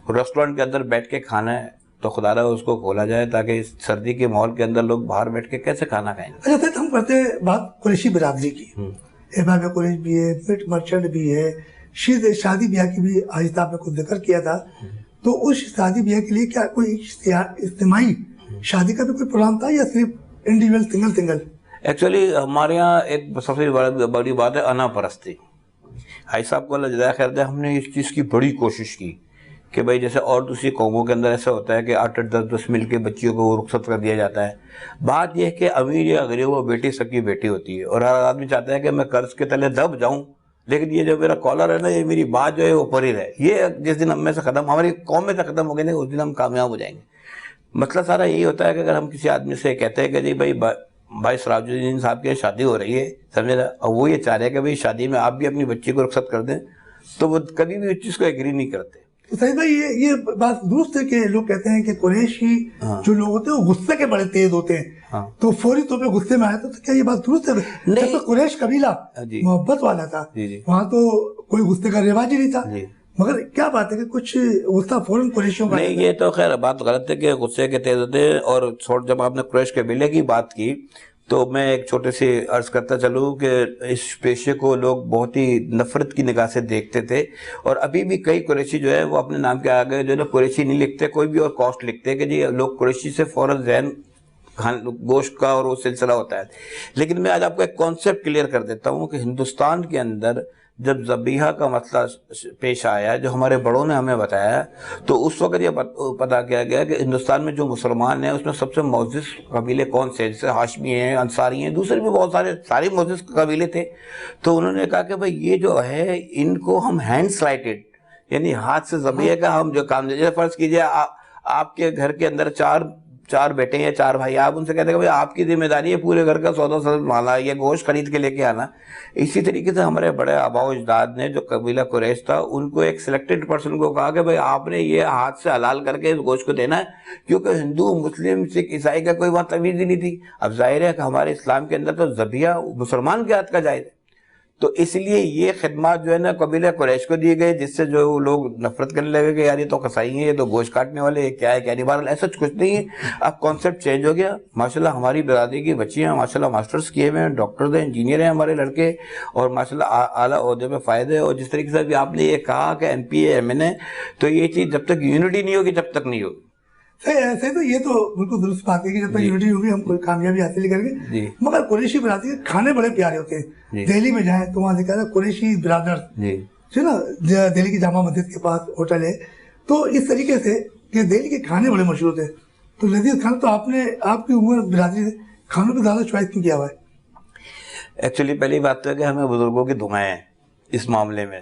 ریسٹورنٹ کے اندر بیٹھ کے کھانا ہے، تو خدا رہا اس کو کھولا جائے تاکہ اس سردی کے ماحول کے اندر لوگ باہر بیٹھ کے کیسے کھانا کھائیں. اچھا سید، ہم کرتے ہیں بات قریشی برادری کی. احباب قریش بھی ہے، میٹ مرچنٹ بھی ہے، شادی بیاہ کی بھی آج آپ نے کچھ ذکر کیا تھا. تو اس شادی بیاہ کے لیے کیا کوئی اجتماعی شادی کا بھی کوئی پروگرام تھا یا صرف انڈیویجول سنگل؟ ایکچولی ہمارے یہاں ایک سب سے بڑی بات ہے انا پرستی. حاج صاحب کو اللہ جزائے خیر دے، ہم نے اس چیز کی بڑی کوشش کی کہ بھائی جیسے اور دوسری قوموں کے اندر ایسا ہوتا ہے کہ 8-10 مل کے بچیوں کو رخصت کر دیا جاتا ہے. بات یہ ہے کہ امیر یا غریب وہ بیٹی سب کی بیٹی ہوتی ہے اور ہر آدمی چاہتا ہے کہ میں قرض کے تلے دب جاؤں، لیکن یہ جو میرا کالر ہے نا، یہ میری بات جو ہے وہ اوپر ہی رہے. یہ جس دن ہم میں سے ختم، ہماری قوم میں سے ختم ہو گئے نا، اس دن ہم کامیاب ہو جائیں گے. مسئلہ سارا یہی ہوتا ہے کہ اگر ہم کسی آدمی سے کہتے ہیں کہ جی بھائی سراج الدین صاحب کی شادی ہو رہی ہے، سمجھے نا، اور وہ یہ چاہ رہے ہیں کہ بھائی شادی میں آپ بھی اپنی بچی کو رخصت کر دیں، تو وہ کبھی بھی اس چیز کو ایگری نہیں کرتے. تو سعید بھائی یہ بات درست ہے کہ لوگ کہتے ہیں کہ قریشی جو لوگ ہوتے ہیں وہ غصے کے بڑے تیز ہوتے ہیں، تو فوری طور پہ غصے میں آیا تھا. تو کیا یہ بات درست ہے؟ جب تو قریش قبیلہ محبت والا تھا، وہاں تو کوئی غصے کا رواج ہی نہیں تھا. مگر کیا بات ہے کہ کچھ غصہ فوراً قریشیوں کا؟ نہیں، یہ تو خیر بات غلط ہے کہ غصے کے تیز ہوتے ہیں. اور جب آپ نے قریش قبیلے کی بات کی تو میں ایک چھوٹے سی عرض کرتا چلوں کہ اس پیشے کو لوگ بہت ہی نفرت کی نگاہ سے دیکھتے تھے. اور ابھی بھی کئی قریشی جو ہے وہ اپنے نام کے آگے جو ہے نا قریشی نہیں لکھتے، کوئی بھی اور کاسٹ لکھتے کہ جی لوگ قریشی سے فوراً ذہن گوشت کا اور وہ سلسلہ ہوتا ہے. لیکن میں آج آپ کو ایک کانسیپٹ کلیئر کر دیتا ہوں کہ ہندوستان کے اندر جب ذبیحہ کا مسئلہ پیش آیا، جو ہمارے بڑوں نے ہمیں بتایا، تو اس وقت یہ پتا کیا گیا کہ ہندوستان میں جو مسلمان ہیں اس میں سب سے معزز قبیلے کون سے، جیسے ہاشمی ہیں، انصاری ہیں، دوسرے بھی بہت سارے معزز قبیلے تھے. تو انہوں نے کہا کہ بھئی یہ جو ہے ان کو ہم ہینڈ سلائٹڈ، یعنی ہاتھ سے ذبیحہ کا ہم جو کام دیں. جیسے فرض کیجئے آپ کے گھر کے اندر چار بیٹے ہیں، 4 بھائی، آپ ان سے کہتے ہیں کہ بھئی آپ کی ذمہ داری ہے پورے گھر کا سودا سنبھالنا یا گوشت خرید کے لے کے آنا. اسی طریقے سے ہمارے بڑے آباء و اجداد نے جو قبیلہ قریش تھا ان کو ایک سلیکٹڈ پرسن کو کہا کہ بھئی آپ نے یہ ہاتھ سے حلال کر کے اس گوشت کو دینا ہے، کیونکہ ہندو، مسلم، سکھ، عیسائی کا کوئی وہاں تمیز ہی نہیں تھی. اب ظاہر ہے کہ ہمارے اسلام کے اندر تو ذبیحہ مسلمان کے ہاتھ کا جائز ہے. تو اس لیے یہ خدمات جو ہے نا قبیلہ قریش کو دیے گئے، جس سے جو لوگ نفرت کرنے لگے کہ یار یہ تو قصائی ہیں، یہ تو گوشت کاٹنے والے، یہ کیا ہے کیا نہیں. بہرحال ایسا کچھ نہیں ہے. اب کانسیپٹ چینج ہو گیا. ماشاءاللہ ہماری برادری کی بچیاں ماشاءاللہ ماسٹرز کیے ہوئے ہیں، ڈاکٹرز ہیں، انجینئر ہیں ہمارے لڑکے، اور ماشاءاللہ اعلیٰ عہدے پہ فائدے. اور جس طریقے سے ابھی آپ نے یہ کہا کہ M P A M N A, تو یہ چیز جب تک یونٹی نہیں ہوگی جب تک نہیں ہوگی. صحیح تو یہ تو بالکل درست بات ہے کہ جب تک یونٹی ہوگی ہم کوئی کامیابی حاصل کریں گے. مگر قریشی برادری کے کھانے بڑے پیارے ہوتے ہیں. دہلی میں جائیں تو وہاں دیکھا جائے قریشی برادر جو نا دہلی کی جامع مسجد کے پاس ہوٹل ہے، تو اس طریقے سے کہ دہلی کے کھانے بڑے مشہور ہوتے ہیں. تو لذیذ کھانا تو آپ کی عمر برادری سے کھانوں پہ زیادہ چوائس کیوں کیا ہوا ہے؟ ایکچولی پہلی بات تو ہے کہ ہمیں بزرگوں کی دعائیں ہیں اس معاملے میں.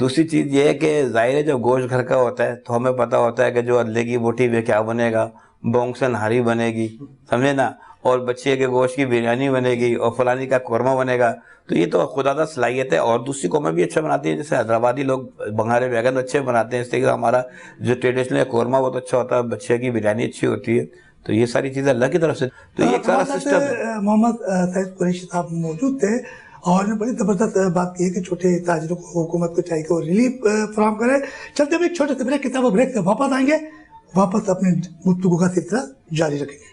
دوسری چیز یہ ہے کہ ظاہر ہے جب گوشت گھر کا ہوتا ہے تو ہمیں پتہ ہوتا ہے کہ جو ادلے کی بوٹی میں کیا بنے گا، بونگ سے نہاری بنے گی، سمجھے نا، اور بچے کے گوشت کی بریانی بنے گی، اور فلانی کا قورمہ بنے گا. تو یہ تو خدا دا صلاحیت ہے. اور دوسری قومیں بھی اچھا بناتی ہیں، جیسے حیدرآبادی لوگ بنگارے بیگن اچھے بناتے ہیں. اس طریقے سے ہمارا جو ٹریڈیشنل قورمہ بہت اچھا ہوتا ہے، بچے کی بریانی اچھی ہوتی ہے. تو یہ ساری چیزیں اللہ کی طرف سے، تو یہ ایک سارا سسٹم ہے. محمد سعید قریشی صاحب موجود تھے اور نے بڑی زبردست بات کی ہے کہ چھوٹے تاجروں کو حکومت کو چاہیے کہ وہ ریلیف فراہم کرے. چلتے ہوئے ایک چھوٹے سے بریک کے ساتھ بریک سے واپس آئیں گے، واپس اپنے گفتگو کا سلسلہ جاری رکھیں گے.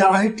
IT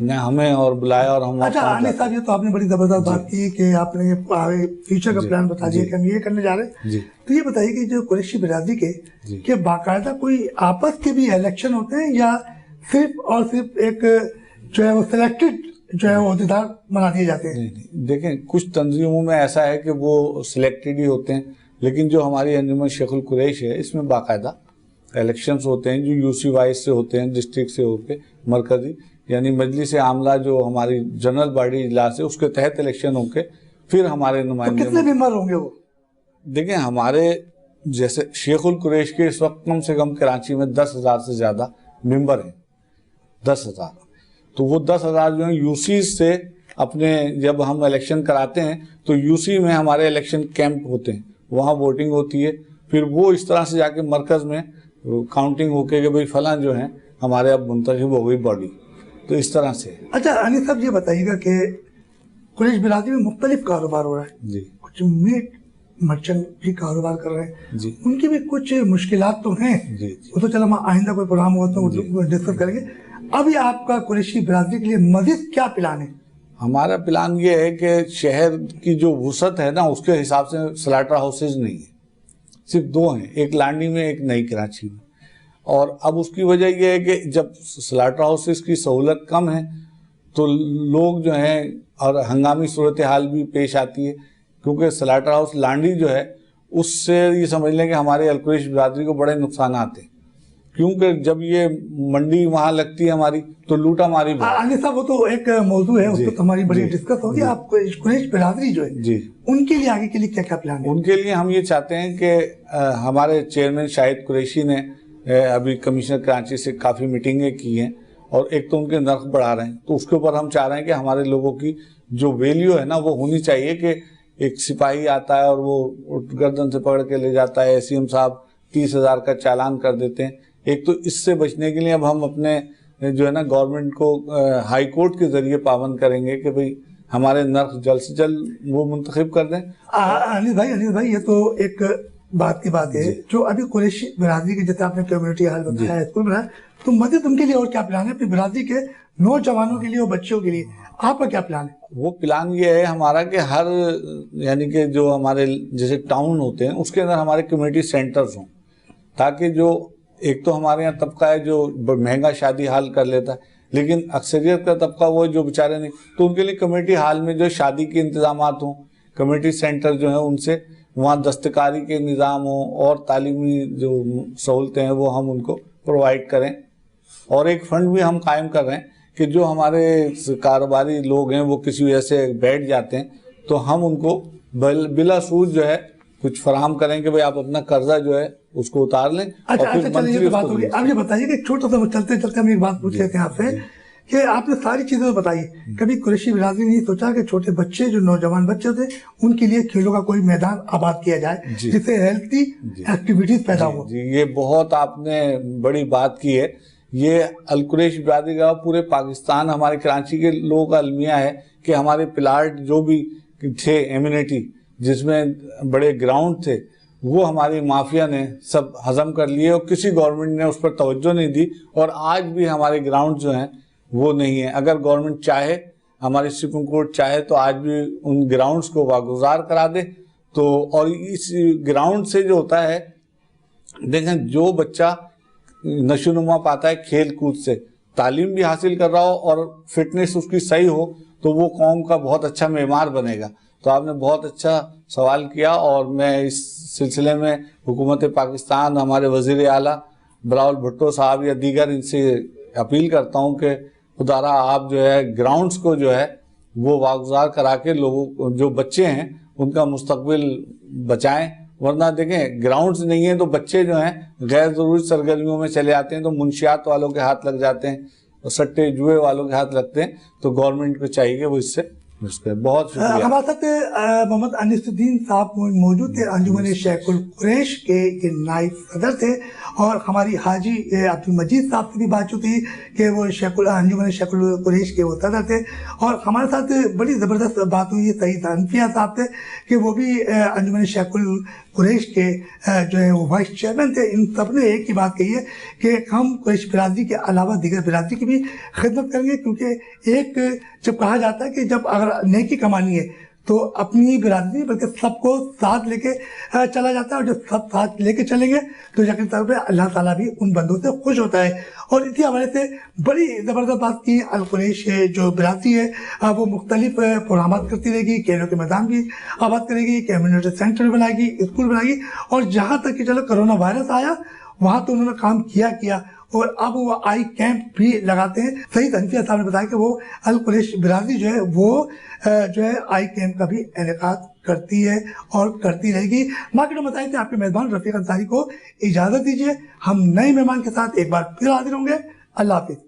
نے ہمیں اور بلایا اور ہم اچھا انیس صاحب، یہ تو آپ نے بڑی زبردست بات کی کہ آپ نے فیوچر کا پلان بتا دیا کہ ہم یہ کرنے جا رہے ہیں. جی تو یہ بتائیے کہ جو قریشی برادری کے جی. کہ باقاعدہ کوئی آپس کے بھی الیکشن ہوتے ہیں یا صرف اور صرف ایک جو ہے وہ سلیکٹڈ جو ہے وہ عہدیدار بنا دیے جاتے ہیں؟ نہیں، دیکھیں کچھ تنظیموں میں ایسا ہے کہ وہ سلیکٹڈ ہی ہوتے ہیں، لیکن جو ہماری انجمن شیخ القریش ہے اس میں باقاعدہ الیکشنز ہوتے ہیں جو یو سی وائز سے ہوتے ہیں، ڈسٹرکٹ سے ہو کے مرکزی، یعنی مجلس عاملہ جو ہماری جنرل باڈی اجلاس ہے اس کے تحت الیکشن ہو کے پھر ہمارے تو نمائندے. کتنے ممبر ہوں گے وہ؟ دیکھیں ہمارے جیسے شیخ القریش کے اس وقت کم سے کم کراچی میں 10,000 سے زیادہ ممبر ہیں، 10,000. تو وہ 10,000 جو ہیں یو سیز سے اپنے جب ہم الیکشن کراتے ہیں تو یو سی میں ہمارے الیکشن کیمپ ہوتے ہیں، وہاں ووٹنگ ہوتی ہے، پھر وہ اس طرح سے جا کے مرکز میں کاؤنٹنگ ہو کے کہ بھئی فلاں جو ہیں ہمارے اب منتخب ہو گئی باڈی. تو اس طرح سے. اچھا انیس صاحب یہ بتائیے گا کہ قریش برادری میں مختلف کاروبار ہو رہا ہے، جی کچھ میٹ مرچنٹ بھی کاروبار کر رہے ہیں، جی ان کی بھی کچھ مشکلات تو ہیں. جی وہ تو چلو ہم آئندہ کوئی پروگرام ہوا تو ڈسکس کریں گے. ابھی آپ کا قریشی برادری کے لیے مزید کیا پلان ہے؟ ہمارا پلان یہ ہے کہ شہر کی جو وسعت ہے نا اس کے حساب سے سلاٹر ہاؤسز نہیں ہیں، صرف 2 ہیں، ایک لانڈی میں ایک نئی کراچی میں. اور اب اس کی وجہ یہ ہے کہ جب سلاٹر ہاؤسز کی سہولت کم ہے تو لوگ جو ہیں اور ہنگامی صورتحال بھی پیش آتی ہے، کیونکہ سلاٹر ہاؤس لانڈی جو ہے اس سے یہ سمجھ لیں کہ ہمارے القریش برادری کو بڑے نقصانات ہیں، کیونکہ جب یہ منڈی وہاں لگتی ہے ہماری تو لوٹا ماری بھی. انیس صاحب وہ تو ایک موضوع ہے، اس جی کو ہماری بڑی جی ڈسکس ہوگی. آپ قریش برادری جو ہے جی ان کے لیے آگے کے لیے کیا کیا پلان ہے؟ ان کے لیے ہم یہ چاہتے ہیں کہ ہمارے چیئرمین شاہد قریشی نے ابھی کمشنر کراچی سے کافی میٹنگیں کی ہیں اور ایک تو ان کے نرخ بڑھا رہے ہیں، تو اس کے اوپر ہم چاہ رہے ہیں کہ ہمارے لوگوں کی جو ویلیو ہے نا وہ ہونی چاہیے کہ ایک سپاہی آتا ہے اور وہ گردن سے پکڑ کے لے جاتا ہے، ایم صاحب 30,000 کا چالان کر دیتے ہیں. ایک تو اس سے بچنے کے لیے اب ہم اپنے جو ہے نا گورنمنٹ کو ہائی کورٹ کے ذریعے پابند کریں گے کہ بھئی ہمارے نرخ جلد سے جلد وہ منتخب کر دیں. انیس بھائی یہ تو ایک بات کی بات ہے جو ابھی قریشی برادری کے جیسے آپ نے کمیونٹی ہال بتایا، اسکول بنایا، تو مزید ان کے لیے اور کیا پلان ہے اپنی برادری کے نوجوانوں کے لیے اور بچوں کے لیے؟ آپ کا کیا پلان ہے؟ وہ پلان یہ ہے ہمارا کہ ہر یعنی کہ جو ہمارے جیسے ٹاؤن ہوتے ہیں اس کے اندر ہمارے کمیونٹی سینٹرز ہوں، تاکہ جو ایک تو ہمارے یہاں طبقہ ہے جو مہنگا شادی ہال کر لیتا ہے، لیکن اکثریت کا طبقہ وہ جو بیچارے نہیں، تو ان کے لیے کمیونٹی ہال میں جو شادی کے انتظامات ہوں، کمیونٹی سینٹر جو ہیں ان سے وہاں دستکاری کے نظام ہوں اور تعلیمی جو سہولتیں ہیں وہ ہم ان کو پرووائڈ کریں. اور ایک فنڈ بھی ہم قائم کر رہے ہیں کہ جو ہمارے کاروباری لوگ ہیں وہ کسی وجہ سے بیٹھ جاتے ہیں تو ہم ان کو بلا سود جو ہے کچھ فراہم کریں کہ بھئی آپ اپنا قرضہ جو ہے اس کو اتار لیں. اچھا چلیے یہ بات ہوگی. آپ یہ بتائیے کہ ایک چھوٹا سا چلتے چلتے ہم ایک بات پوچھ لیتے ہیں آپ سے کہ آپ نے ساری چیزیں بتائی، کبھی قریشی برادری نے سوچا کہ چھوٹے بچے جو نوجوان بچے ہوتے ہیں ان کے لیے کھیلوں کا کوئی میدان آباد کیا جائے جس سے ہیلتھی ایکٹیویٹیز پیدا ہو؟ جی یہ بہت آپ نے بڑی بات کی ہے. یہ القریش برادری کا پورے پاکستان ہمارے کراچی کے لوگوں کا المیہ ہے کہ ہمارے پلاٹ جو بھی تھے ایمینٹی جس میں بڑے گراؤنڈ تھے وہ ہماری مافیا نے سب ہضم کر لیے اور کسی گورنمنٹ نے اس پر توجہ نہیں دی، اور آج بھی ہمارے گراؤنڈ جو ہیں وہ نہیں ہیں. اگر گورنمنٹ چاہے، ہماری سپریم کورٹ چاہے تو آج بھی ان گراؤنڈز کو واگزار کرا دے. تو اور اس گراؤنڈ سے جو ہوتا ہے دیکھیں جو بچہ نشو نما پاتا ہے کھیل کود سے، تعلیم بھی حاصل کر رہا ہو اور فٹنس اس کی صحیح ہو تو وہ قوم کا بہت اچھا معمار بنے گا. تو آپ نے بہت اچھا سوال کیا اور میں اس سلسلے میں حکومت پاکستان، ہمارے وزیر اعلیٰ بلاول بھٹو صاحب یا دیگر ان سے اپیل کرتا ہوں کہ خدا را آپ جو ہے گراؤنڈز کو جو ہے وہ واگزار کرا کے لوگوں جو بچے ہیں ان کا مستقبل بچائیں. ورنہ دیکھیں گراؤنڈز نہیں ہیں تو بچے جو ہیں غیر ضروری سرگرمیوں میں چلے آتے ہیں تو منشیات والوں کے ہاتھ لگ جاتے ہیں اور سٹے جوئے والوں کے ہاتھ لگتے ہیں. تو گورنمنٹ کو چاہیے کہ وہ اس سے بہت شکریہ. ہمارے ساتھ محمد انیس الدین صاحب موجود تھے، انجمن شیخ القریش کے نائب صدر تھے، اور ہماری حاجی عبد المجید صاحب سے بھی بات چیت ہوئی کہ وہ انجمن شیخ القریش کے وہ صدر تھے. اور ہمارے ساتھ بڑی زبردست بات ہوئی سعید حنفیہ صاحب سے کہ وہ بھی انجمن شیخ قریش کے جو ہے وہ وائس چیئرمین تھے. ان سب نے ایک ہی بات کہی ہے کہ ہم قریش برادری کے علاوہ دیگر برادری کی بھی خدمت کریں گے, کیونکہ ایک جب کہا جاتا ہے کہ جب اگر نیکی کمانی ہے تو اپنی برادری بلکہ سب کو ساتھ لے کے چلا جاتا ہے, اور جب سب ساتھ لے کے چلیں گے تو یقیناً طور پہ اللہ تعالیٰ بھی ان بندوں سے خوش ہوتا ہے. اور اسی حوالے سے بڑی زبردست بات کی. القریش جو برادری ہے وہ مختلف پروگرامات کرتی رہے گی, کھیلوں کے میدان بھی آباد کرے گی, کمیونٹی سینٹر بنائے گی, اسکول بنائے گی, اور جہاں تک کہ چلو کرونا وائرس آیا وہاں تو انہوں نے کام کیا, اور اب وہ آئی کیمپ بھی لگاتے ہیں. سعید حنفیہ صاحب نے بتایا کہ وہ القریش برادری جو ہے وہ جو ہے آئی کیمپ کا بھی انعقاد کرتی ہے اور کرتی رہے گی. باقی بتائیں تھے آپ کے میزبان رفیق انصاری کو اجازت دیجیے, ہم نئے مہمان کے ساتھ ایک بار پھر حاضر ہوں گے. اللہ حافظ.